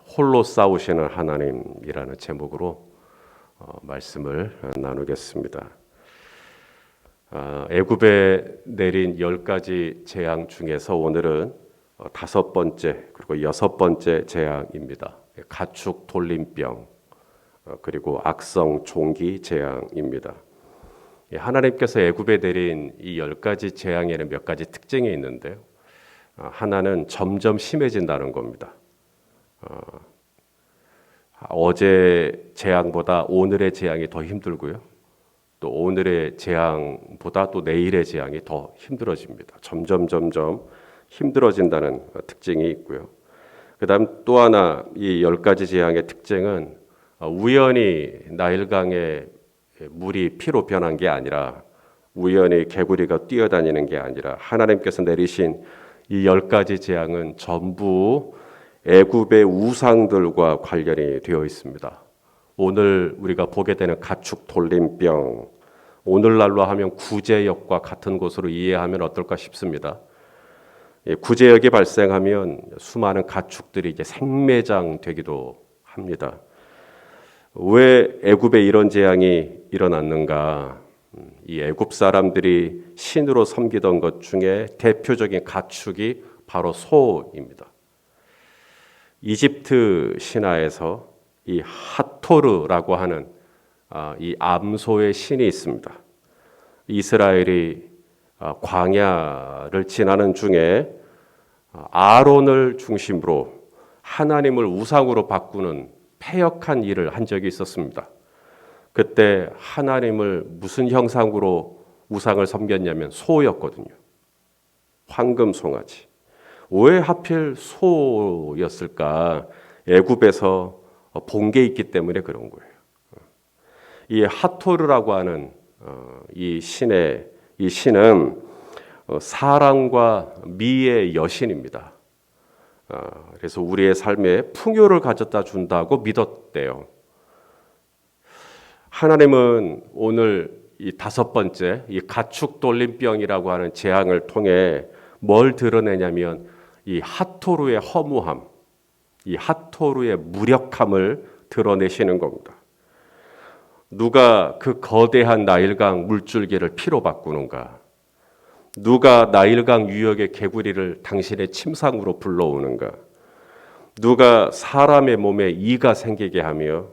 홀로 싸우시는 하나님이라는 제목으로 말씀을 나누겠습니다. 애굽에 내린 10가지 재앙 중에서 오늘은 5번째 그리고 6번째 재앙입니다. 가축 돌림병 그리고 악성 종기 재앙입니다. 하나님께서 애굽에 내린 이 10가지 재앙에는 몇 가지 특징이 있는데요. 하나는 점점 심해진다는 겁니다. 어제 재앙보다 오늘의 재앙이 더 힘들고요. 또 오늘의 재앙보다 또 내일의 재앙이 더 힘들어집니다. 점점 힘들어진다는 특징이 있고요. 그 다음 또 하나 이 10가지 재앙의 특징은 우연히 나일강의 물이 피로 변한 게 아니라 우연히 개구리가 뛰어다니는 게 아니라 하나님께서 내리신 이 10가지 재앙은 전부 애굽의 우상들과 관련이 되어 있습니다. 오늘 우리가 보게 되는 가축 돌림병, 오늘날로 하면 구제역과 같은 것으로 이해하면 어떨까 싶습니다. 구제역이 발생하면 수많은 가축들이 이제 생매장 되기도 합니다. 왜 애굽에 이런 재앙이 일어났는가? 이 애굽 사람들이 신으로 섬기던 것 중에 대표적인 가축이 바로 소입니다. 이집트 신화에서 이 하토르라고 하는 이 암소의 신이 있습니다. 이스라엘이 광야를 지나는 중에 아론을 중심으로 하나님을 우상으로 바꾸는 패역한 일을 한 적이 있었습니다. 그때 하나님을 무슨 형상으로 우상을 섬겼냐면 소였거든요. 황금 송아지. 왜 하필 소였을까? 애굽에서 본 게 있기 때문에 그런 거예요. 이 하토르라고 하는 이 신은 사랑과 미의 여신입니다. 그래서 우리의 삶에 풍요를 가져다 준다고 믿었대요. 하나님은 오늘 이 5번째 이 가축 돌림병이라고 하는 재앙을 통해 뭘 드러내냐면 이 하토르의 허무함, 이 하토르의 무력함을 드러내시는 겁니다. 누가 그 거대한 나일강 물줄기를 피로 바꾸는가? 누가 나일강 유역의 개구리를 당신의 침상으로 불러오는가? 누가 사람의 몸에 이가 생기게 하며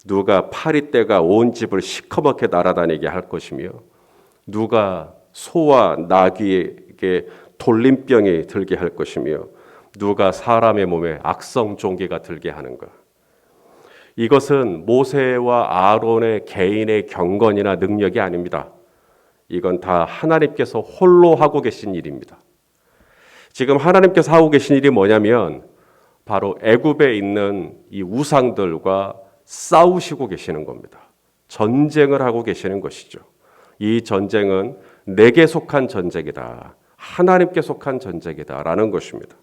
누가 파리떼가 온 집을 시커멓게 날아다니게 할 것이며 누가 소와 나귀에게 돌림병이 들게 할 것이며 누가 사람의 몸에 악성 종기가 들게 하는가? 이것은 모세와 아론의 개인의 경건이나 능력이 아닙니다. 이건 다 하나님께서 홀로 하고 계신 일입니다. 지금 하나님께서 하고 계신 일이 뭐냐면 바로 애굽에 있는 이 우상들과 싸우시고 계시는 겁니다. 전쟁을 하고 계시는 것이죠. 이 전쟁은 내게 속한 전쟁이다. 하나님께 속한 전쟁이다라는 것입니다.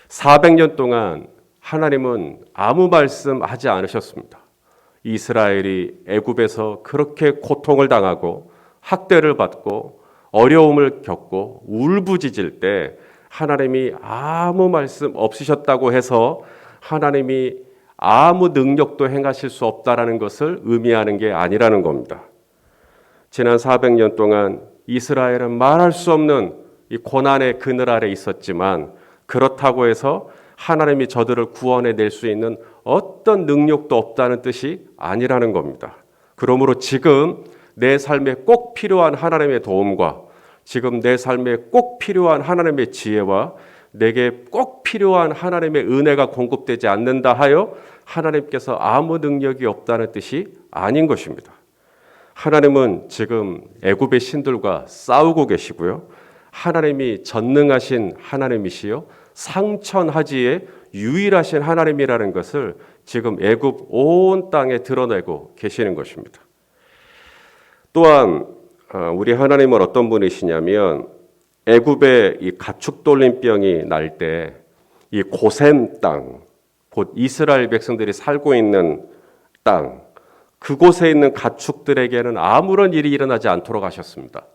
400년 동안 하나님은 아무 말씀하지 않으셨습니다. 이스라엘이 애굽에서 그렇게 고통을 당하고 학대를 받고 어려움을 겪고 울부짖을 때 하나님이 아무 말씀 없으셨다고 해서 하나님이 아무 능력도 행하실 수 없다라는 것을 의미하는 게 아니라는 겁니다. 지난 400년 동안 이스라엘은 말할 수 없는 이 고난의 그늘 아래 있었지만 그렇다고 해서 하나님이 저들을 구원해낼 수 있는 어떤 능력도 없다는 뜻이 아니라는 겁니다. 그러므로 지금 내 삶에 꼭 필요한 하나님의 도움과 지금 내 삶에 꼭 필요한 하나님의 지혜와 내게 꼭 필요한 하나님의 은혜가 공급되지 않는다 하여 하나님께서 아무 능력이 없다는 뜻이 아닌 것입니다. 하나님은 지금 애굽의 신들과 싸우고 계시고요. 하나님이 전능하신 하나님이시요 상천하지의 유일하신 하나님이라는 것을 지금 애굽 온 땅에 드러내고 계시는 것입니다. 또한 우리 하나님은 어떤 분이시냐면 애굽의 이 가축 돌림병이 날 때 이 고센 땅, 곧 이스라엘 백성들이 살고 있는 땅, 그곳에 있는 가축들에게는 아무런 일이 일어나지 않도록 하셨습니다.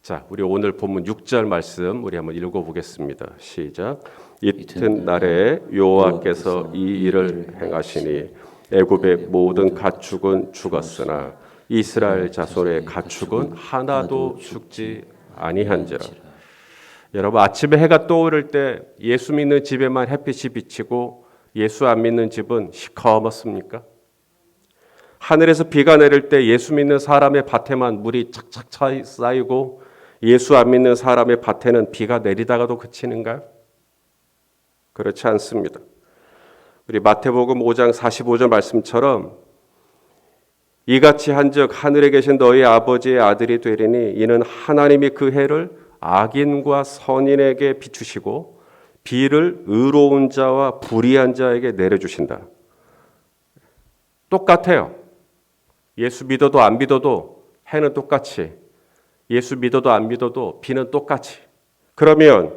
자, 우리 오늘 본문 6절 말씀 우리 한번 읽어보겠습니다. 시작. 이튿날에 여호와께서 이 일을 행하시니 애굽의 모든 가축은 죽었으나 이스라엘 자손의 가축은 하나도 죽지 아니한지라. 여러분, 아침에 해가 떠오를 때 예수 믿는 집에만 햇빛이 비치고 예수 안 믿는 집은 시커멓습니까? 하늘에서 비가 내릴 때 예수 믿는 사람의 밭에만 물이 착착 쌓이고 예수 안 믿는 사람의 밭에는 비가 내리다가도 그치는가요? 그렇지 않습니다. 우리 마태복음 5장 45절 말씀처럼 이같이 한즉 하늘에 계신 너희 아버지의 아들이 되리니 이는 하나님이 그 해를 악인과 선인에게 비추시고 비를 의로운 자와 불의한 자에게 내려주신다. 똑같아요. 예수 믿어도 안 믿어도 해는 똑같이, 예수 믿어도 안 믿어도 비는 똑같이. 그러면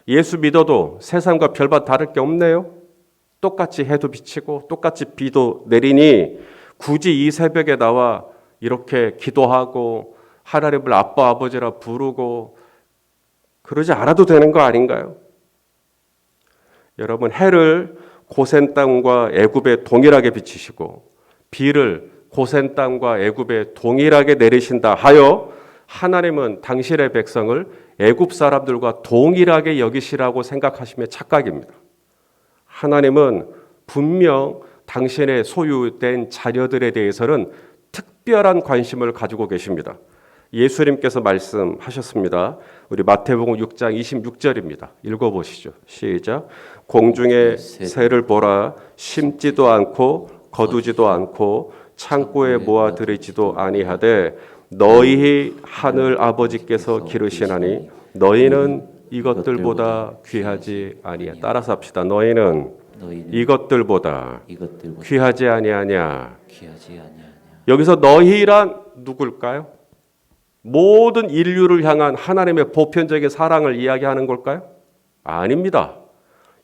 예수 믿어도 세상과 별반 다를 게 없네요. 똑같이 해도 비치고 똑같이 비도 내리니 굳이 이 새벽에 나와 이렇게 기도하고 하나님을 아빠 아버지라 부르고 그러지 않아도 되는 거 아닌가요? 여러분, 해를 고센 땅과 애굽에 동일하게 비치시고 비를 고센 땅과 애굽에 동일하게 내리신다 하여 하나님은 당신의 백성을 애굽 사람들과 동일하게 여기시라고 생각하시면 착각입니다. 하나님은 분명 당신의 소유된 자녀들에 대해서는 특별한 관심을 가지고 계십니다. 예수님께서 말씀하셨습니다. 우리 마태복음 6장 26절입니다. 읽어보시죠. 시작. 공중의 새를 보라. 심지도 않고 거두지도 않고 창고에 모아들이지도 아니하되 너희 하늘 아버지께서 기르시나니 너희는 이것들보다 귀하지 아니하. 따라서 합시다. 너희는 이것들보다 귀하지 아니하냐. 여기서 너희란 누굴까요? 모든 인류를 향한 하나님의 보편적인 사랑을 이야기하는 걸까요? 아닙니다.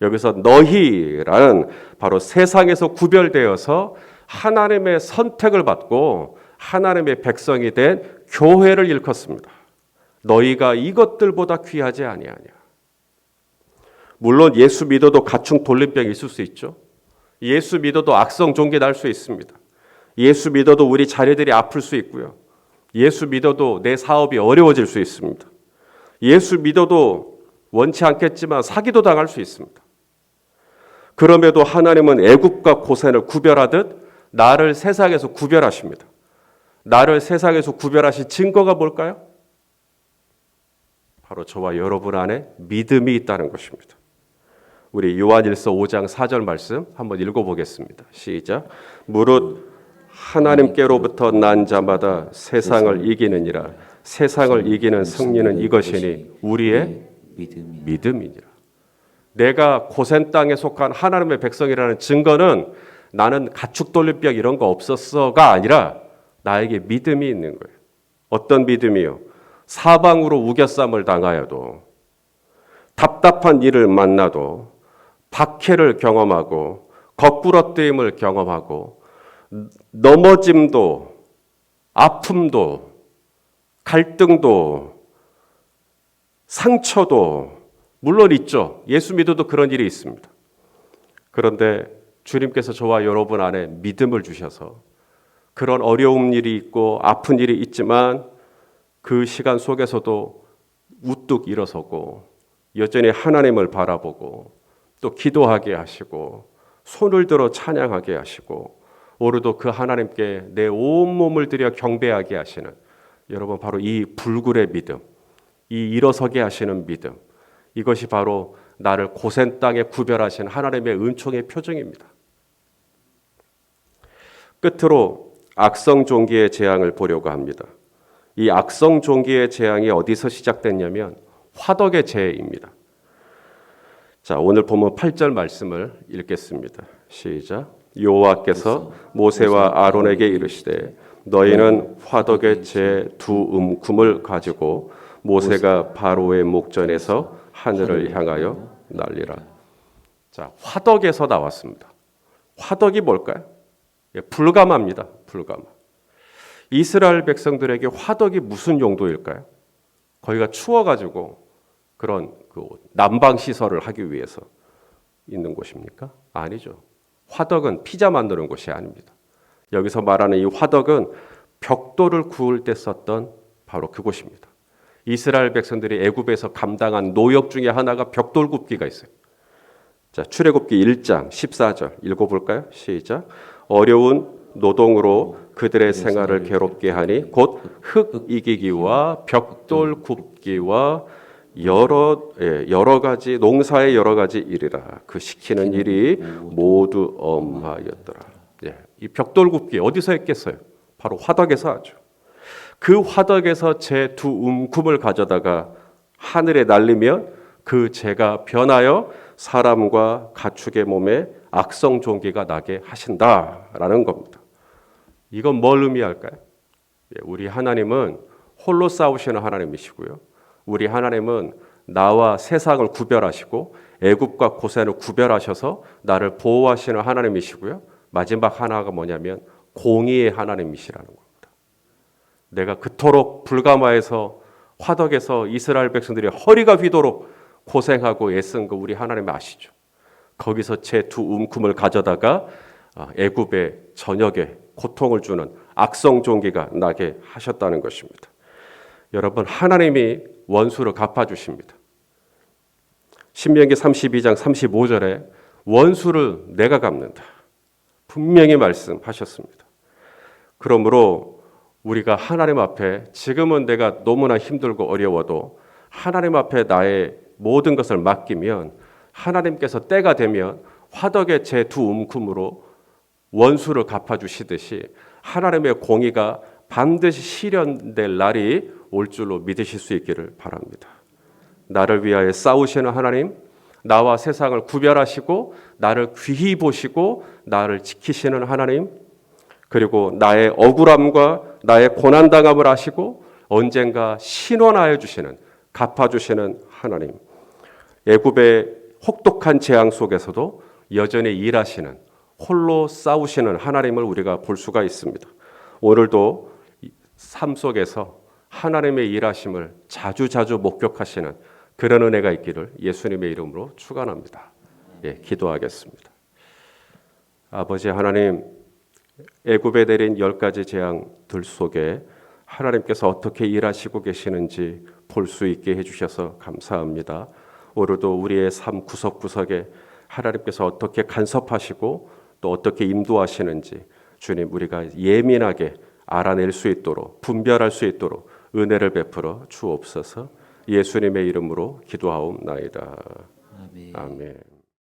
여기서 너희라는 바로 세상에서 구별되어서 하나님의 선택을 받고 하나님의 백성이 된 교회를 일컫습니다. 너희가 이것들보다 귀하지 아니하냐. 물론 예수 믿어도 가축 돌림병이 있을 수 있죠. 예수 믿어도 악성 종기 날 수 있습니다. 예수 믿어도 우리 자녀들이 아플 수 있고요. 예수 믿어도 내 사업이 어려워질 수 있습니다. 예수 믿어도 원치 않겠지만 사기도 당할 수 있습니다. 그럼에도 하나님은 애굽과 고센을 구별하듯 나를 세상에서 구별하십니다. 나를 세상에서 구별하신 증거가 뭘까요? 바로 저와 여러분 안에 믿음이 있다는 것입니다. 우리 요한일서 5장 4절 말씀 한번 읽어보겠습니다. 시작. 무릇 하나님께로부터 난 자마다 세상을 이기느니라. 세상을 이기는 승리는 이것이니 우리의 믿음이니라. 내가 고센 땅에 속한 하나님의 백성이라는 증거는 나는 가축 돌림병 이런 거 없었어가 아니라 나에게 믿음이 있는 거예요. 어떤 믿음이요? 사방으로 우겨쌈을 당하여도 답답한 일을 만나도 박해를 경험하고 거꾸러뜨림을 경험하고 넘어짐도 아픔도 갈등도 상처도 물론 있죠. 예수 믿어도 그런 일이 있습니다. 그런데 주님께서 저와 여러분 안에 믿음을 주셔서 그런 어려운 일이 있고 아픈 일이 있지만 그 시간 속에서도 우뚝 일어서고 여전히 하나님을 바라보고 또 기도하게 하시고 손을 들어 찬양하게 하시고 오늘도 그 하나님께 내 온몸을 들여 경배하게 하시는 여러분 바로 이 불굴의 믿음, 이 일어서게 하시는 믿음, 이것이 바로 나를 고센 땅에 구별하신 하나님의 은총의 표정입니다. 끝으로 악성 종기의 재앙을 보려고 합니다. 이 악성 종기의 재앙이 어디서 시작됐냐면 화덕의 재해입니다. 자, 오늘 본문 8절 말씀을 읽겠습니다. 시작. 여호와께서 모세와 아론에게 이르시되 너희는 화덕의 재 두 움금을 가지고 모세가 바로의 목전에서 하늘을 향하여 날리라. 자, 화덕에서 나왔습니다. 화덕이 뭘까요? 불가마입니다. 불가마. 이스라엘 백성들에게 화덕이 무슨 용도일까요? 거기가 추워가지고 그런 그 난방 시설을 하기 위해서 있는 곳입니까? 아니죠. 화덕은 피자 만드는 곳이 아닙니다. 여기서 말하는 이 화덕은 벽돌을 구울 때 썼던 바로 그곳입니다. 이스라엘 백성들이 애굽에서 감당한 노역 중에 하나가 벽돌 굽기가 있어요. 자, 출애굽기 1장 14절 읽어볼까요? 시작. 어려운 노동으로 그들의 생활을 괴롭게 하니 곧 흙 이기기와 벽돌 굽기와 여러 가지 농사의 여러 가지 일이라. 그 시키는 일이 모두 엄하였더라. 예, 이 벽돌 굽기 어디서 했겠어요? 바로 화덕에서 하죠. 그 화덕에서 제 두 움큼을 가져다가 하늘에 날리면 그 재가 변하여 사람과 가축의 몸에 악성 종기가 나게 하신다라는 겁니다. 이건 뭘 의미할까요? 우리 하나님은 홀로 싸우시는 하나님이시고요. 우리 하나님은 나와 세상을 구별하시고 애굽과 고센을 구별하셔서 나를 보호하시는 하나님이시고요. 마지막 하나가 뭐냐면 공의의 하나님이시라는 겁니다. 내가 그토록 불가마에서 화덕에서 이스라엘 백성들이 허리가 휘도록 고생하고 애쓴 거 우리 하나님 아시죠? 거기서 제 두 움큼을 가져다가 애굽의 전역에 고통을 주는 악성 종기가 나게 하셨다는 것입니다. 여러분, 하나님이 원수를 갚아주십니다. 신명기 32장 35절에 원수를 내가 갚는다. 분명히 말씀하셨습니다. 그러므로 우리가 하나님 앞에 지금은 내가 너무나 힘들고 어려워도 하나님 앞에 나의 모든 것을 맡기면 하나님께서 때가 되면 화덕의 제 두 움큼으로 원수를 갚아주시듯이 하나님의 공의가 반드시 실현될 날이 올 줄로 믿으실 수 있기를 바랍니다. 나를 위하여 싸우시는 하나님, 나와 세상을 구별하시고 나를 귀히 보시고 나를 지키시는 하나님, 그리고 나의 억울함과 나의 고난당함을 아시고 언젠가 신원하여 주시는, 갚아주시는 하나님, 애굽의 혹독한 재앙 속에서도 여전히 일하시는, 홀로 싸우시는 하나님을 우리가 볼 수가 있습니다. 오늘도 삶 속에서 하나님의 일하심을 자주자주 목격하시는 그런 은혜가 있기를 예수님의 이름으로 축원합니다. 예, 기도하겠습니다. 아버지 하나님, 애굽에 내린 10가지 재앙들 속에 하나님께서 어떻게 일하시고 계시는지 볼 수 있게 해주셔서 감사합니다. 오늘도 우리의 삶 구석구석에 하나님께서 어떻게 간섭하시고 또 어떻게 인도하시는지 주님, 우리가 예민하게 알아낼 수 있도록, 분별할 수 있도록 은혜를 베풀어 주옵소서. 예수님의 이름으로 기도하옵나이다. 아멘.